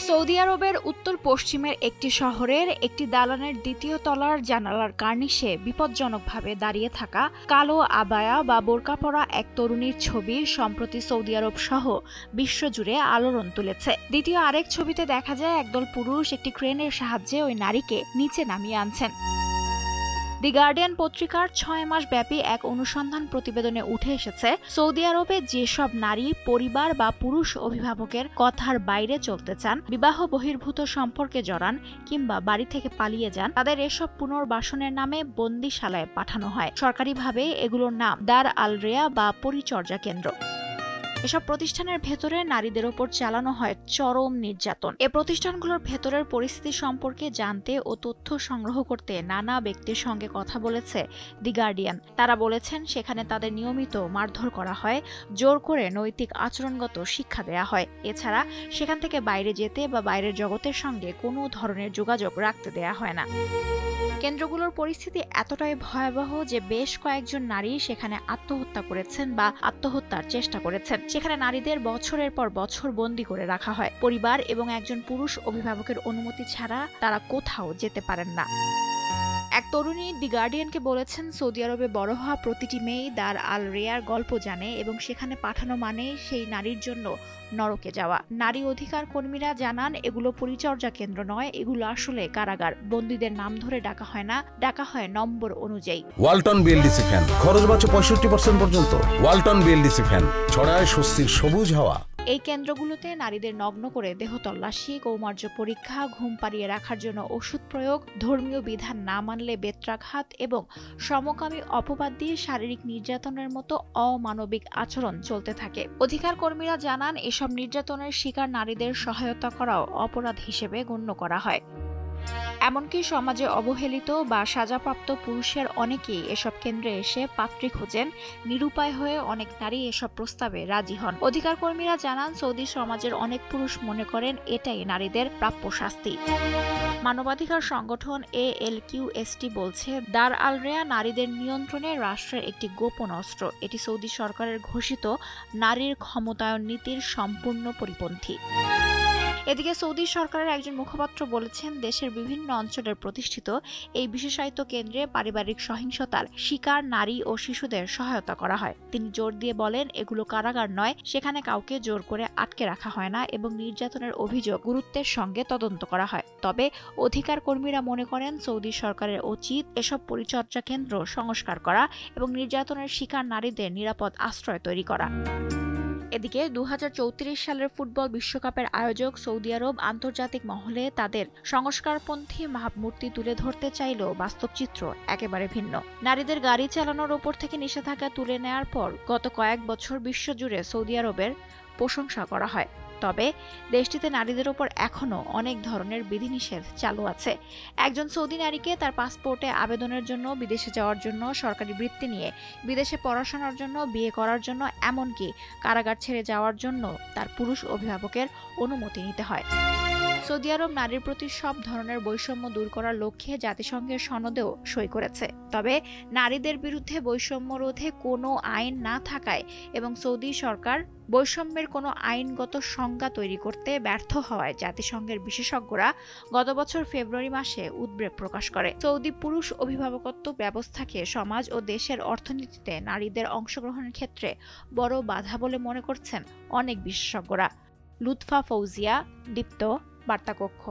Saudi আরবের উত্তর পশ্চিমের একটি শহরের একটি দালানের দ্বিতীয় তলার জানালার কার্নিশে বিপজ্জনকভাবে দাঁড়িয়ে থাকা কালো আবায়া বা বোরকা পরা এক তরুণীর ছবি সম্প্রতি সৌদি আরব সহ বিশ্বজুড়ে আলোড়ন তুলেছে। দ্বিতীয় আরেক ছবিতে দেখা যায় একদল পুরুষ একটি ক্রেনের সাহায্যে ওই নারীকে নিচে নামিয়ে আনছেন। দি গার্ডিয়ান পত্রিকার ৬ মাস ব্যাপী এক অনুসন্ধান প্রতিবেদনে উঠে এসেছে, সৌদি আরবে যেসব নারী পরিবার বা পুরুষ অভিভাবকের কথার বাইরে চলতে চান, বিবাহ বহির্ভূত সম্পর্কে জড়ান কিংবা বাড়ি থেকে পালিয়ে যান, তাদের এসব পুনর্বাসনের নামে বন্দিশালায় পাঠানো হয়। সরকারিভাবে এগুলোর নাম দার আল রেয়া বা পরিচর্যা কেন্দ্র। এসব প্রতিষ্ঠানের ভেতরে নারীদের ওপর চালানো হয় চরম নির্যাতন। এ প্রতিষ্ঠানগুলোর ভেতরের পরিস্থিতি সম্পর্কে জানতে ও তথ্য সংগ্রহ করতে নানা ব্যক্তির সঙ্গে কথা বলেছে দি গার্ডিয়ান। তারা বলেছেন সেখানে তাদের নিয়মিত মারধর করা হয়, জোর করে নৈতিক আচরণগত শিক্ষা দেয়া হয়। এছাড়া সেখান থেকে বাইরে যেতে বা বাইরের জগতের সঙ্গে কোনো ধরনের যোগাযোগ রাখতে দেয়া হয় না। কেন্দ্রগুলোর পরিস্থিতি এতটাই ভয়াবহ যে বেশ কয়েকজন নারী সেখানে আত্মহত্যা করেছেন বা আত্মহত্যার চেষ্টা করেছেন। সেখানে নারীদের বছরের পর বছর বন্দী করে রাখা হয়। পরিবার এবং একজন পুরুষ অভিভাবকের অনুমতি ছাড়া তারা কোথাও যেতে পারেন না। এক তরুণী দি গার্ডিয়ানকে বলেছেন, সৌদি আরবে বড় হওয়া প্রতিটি মেয়েই দার আল রেয়ার গল্প জানে এবং সেখানে পাঠানো মানে সেই নারীর জন্য নরকে যাওয়া। নারী অধিকার কর্মীরা জানান এগুলো পরিচর্যা কেন্দ্র নয়, এগুলো আসলে কারাগার। বন্দীদের নাম ধরে ডাকা হয় না, ডাকা হয় নম্বর অনুযায়ী। ওয়ালটন বিএলডিসি ফ্যান, খরচ বাঁচে 65% পর্যন্ত। ওয়ালটন বিএলডিসি ফ্যান ছড়ায় স্বস্তির সবুজ হাওয়া। এই কেন্দ্রগুলোতে নারীদের নগ্ন করে দেহ তল্লাশি, কৌমার্য পরীক্ষা, ঘুম পাড়িয়ে রাখার জন্য ওষুধ প্রয়োগ, ধর্মীয় বিধান না মানলে বেত্রাঘাত এবং সমকামী অপবাদ দিয়ে শারীরিক নির্যাতনের মতো অমানবিক আচরণ চলতে থাকে। অধিকার কর্মীরা জানান এসব নির্যাতনের শিকার নারীদের সহায়তা করাও অপরাধ হিসেবে গণ্য করা হয়। এমনকি সমাজে অবহেলিত বা সাজাপ্রাপ্ত পুরুষের অনেকেই এসব কেন্দ্রে এসে পাত্রী খোঁজেন। নিরুপায় হয়ে অনেক নারী এসব প্রস্তাবে রাজি হন। অধিকার কর্মীরা জানান সৌদি সমাজের অনেক পুরুষ মনে করেন এটাই নারীদের প্রাপ্য শাস্তি। মানবাধিকার সংগঠন ALQST বলছে, দার আল রেয়া নারীদের নিয়ন্ত্রণে রাষ্ট্রের একটি গোপন অস্ত্র। এটি সৌদি সরকারের ঘোষিত নারীর ক্ষমতায়ন নীতির সম্পূর্ণ পরিপন্থী। এদিকে সৌদি সরকারের একজন মুখপাত্র বলেছেন, দেশের বিভিন্ন অঞ্চলের প্রতিষ্ঠিত এই বিশেষায়িত কেন্দ্রে পারিবারিক সহিংসতার শিকার নারী ও শিশুদের সহায়তা করা হয়। তিনি জোর দিয়ে বলেন, এগুলো কারাগার নয়, সেখানে কাউকে জোর করে আটকে রাখা হয় না এবং নির্যাতনের অভিযোগ গুরুত্বের সঙ্গে তদন্ত করা হয়। তবে অধিকার কর্মীরা মনে করেন সৌদি সরকারের উচিত এসব পরিচর্যা কেন্দ্র সংস্কার করা এবং নির্যাতনের শিকার নারীদের নিরাপদ আশ্রয় তৈরি করা। এদিকে 2034 সালের ফুটবল বিশ্বকাপের আয়োজক সৌদি আরব আন্তর্জাতিক মহলে তাদের সংস্কারপন্থী ভাবমূর্তি তুলে ধরতে চাইলেও বাস্তব চিত্র একেবারে ভিন্ন। নারীদের গাড়ি চালানোর ওপর থেকে নিষেধাজ্ঞা তুলে নেয়ার পর গত কয়েক বছর বিশ্বজুড়ে সৌদি আরবের প্রশংসা করা হয়। তবে দেশটিতে নারীদের ওপর এখনও অনেক ধরনের বিধিনিষেধ চালু আছে। একজন সৌদি নারীকে তার পাসপোর্টে আবেদনের জন্য, বিদেশে যাওয়ার জন্য, সরকারি বৃত্তি নিয়ে বিদেশে পড়াশোনার জন্য, বিয়ে করার জন্য, এমনকি কারাগার ছেড়ে যাওয়ার জন্য তার পুরুষ অভিভাবকের অনুমতি নিতে হয়। সৌদি আরব নারীর প্রতি সব ধরনের বৈষম্য দূর করার লক্ষ্যে জাতিসংঘের সনদেও সই করেছে। তবে নারীদের বিরুদ্ধে বৈষম্য রোধে কোনো আইন না থাকায় এবং সৌদি সরকার বৈষম্যের কোনো আইনগত সংজ্ঞা তৈরি করতে ব্যর্থ হওয়ায় জাতিসংঘের বিশেষজ্ঞরা গত বছর ফেব্রুয়ারি মাসে উদ্বেগ প্রকাশ করে। সৌদি পুরুষ অভিভাবকত্ব ব্যবস্থাকে সমাজ ও দেশের অর্থনীতিতে নারীদের অংশগ্রহণের ক্ষেত্রে বড় বাধা বলে মনে করছেন অনেক বিশেষজ্ঞরা। লুৎফা ফৌজিয়া, দীপ্ত, বার্তাকক্ষ।